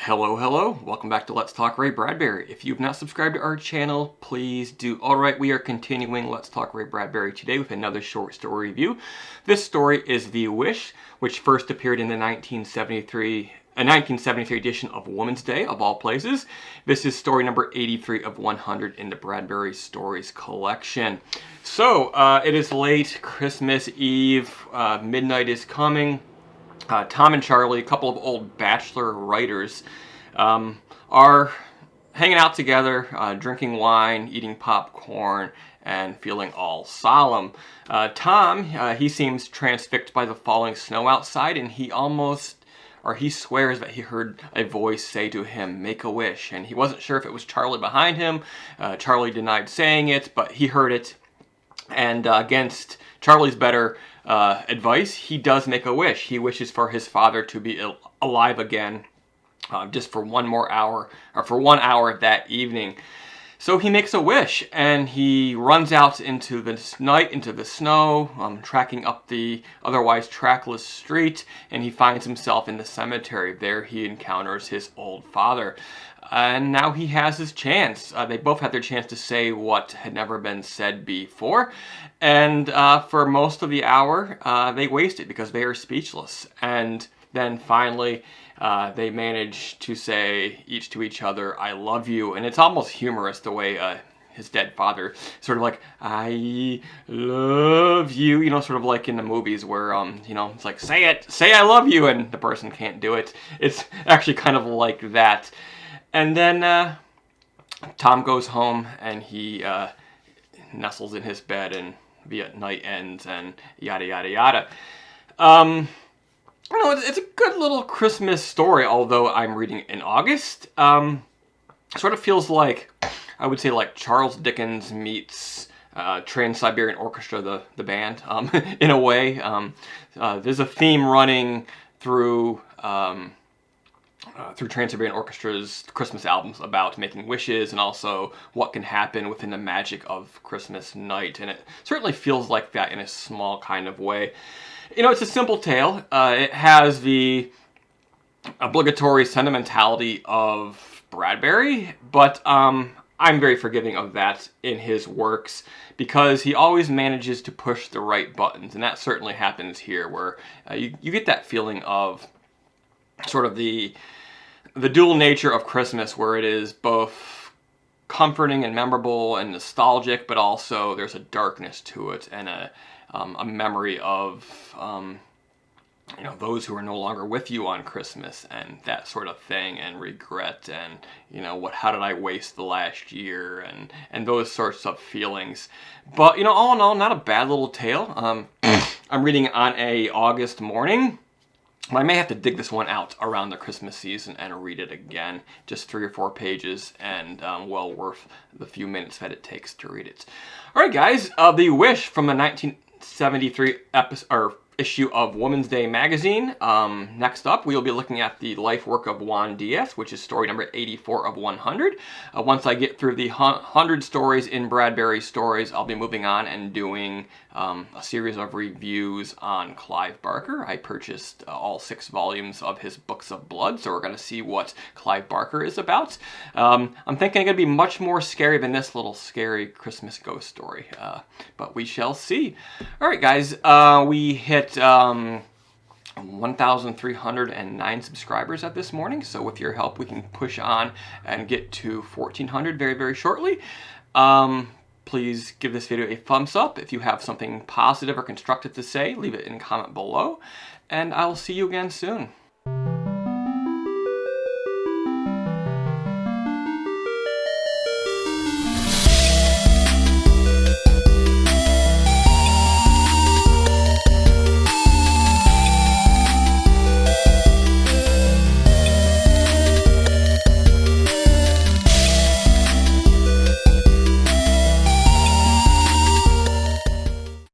Hello, hello. Welcome back to Let's Talk Ray Bradbury. If you've not subscribed to our channel, please do. Alright, we are continuing Let's Talk Ray Bradbury today with another short story review. This story is The Wish, which first appeared in the 1973 edition of Woman's Day, of all places. This is story number 83 of 100 in the Bradbury Stories collection. So, it is late Christmas Eve, midnight is coming. Tom and Charlie, a couple of old bachelor writers, are hanging out together, drinking wine, eating popcorn, and feeling all solemn. Tom, he seems transfixed by the falling snow outside, and he swears that he heard a voice say to him, "Make a wish," and he wasn't sure if it was Charlie behind him. Charlie denied saying it, but he heard it, and against Charlie's better advice, he does make a wish. He wishes for his father to be alive again, just for one more hour, or for 1 hour that evening. So he makes a wish, and he runs out into the night, into the snow, tracking up the otherwise trackless street, and he finds himself in the cemetery. There he encounters his old father. And now he has his chance. They both had their chance to say what had never been said before. And for most of the hour, they waste it because they are speechless. And then finally, they manage to say each to each other, "I love you." And it's almost humorous the way his dead father sort of like, "I love you," sort of like in the movies where, it's like, say I love you, and the person can't do it. It's actually kind of like that. And then Tom goes home, and he nestles in his bed, and the night ends, and yada, yada, yada. It's a good little Christmas story, although I'm reading it in August. Sort of feels like, I would say, like Charles Dickens meets Trans-Siberian Orchestra, the band, in a way. There's a theme running through Trans-Siberian Orchestra's Christmas albums about making wishes and also what can happen within the magic of Christmas night. And it certainly feels like that in a small kind of way. It's a simple tale. It has the obligatory sentimentality of Bradbury, but I'm very forgiving of that in his works because he always manages to push the right buttons, and that certainly happens here, where you get that feeling of sort of the dual nature of Christmas, where it is both comforting and memorable and nostalgic, but also there's a darkness to it and a memory of those who are no longer with you on Christmas and that sort of thing, and regret, and how did I waste the last year, and those sorts of feelings. But all in all, not a bad little tale. I'm reading it on a August morning. I may have to dig this one out around the Christmas season and read it again. Just 3 or 4 pages, and well worth the few minutes that it takes to read it. Alright guys, The Wish from the 1973 issue of Woman's Day magazine. Next up, we will be looking at the life work of Juan Diaz, which is story number 84 of 100. Once I get through the 100 stories in Bradbury Stories, I'll be moving on and doing a series of reviews on Clive Barker. I purchased all 6 volumes of his Books of Blood, so we're going to see what Clive Barker is about. I'm thinking it's going to be much more scary than this little scary Christmas ghost story, but we shall see. Alright guys, we hit 1,309 subscribers at this morning, so with your help we can push on and get to 1,400 very, very shortly. Please give this video a thumbs up. If you have something positive or constructive to say, leave it in a comment below, and I'll see you again soon.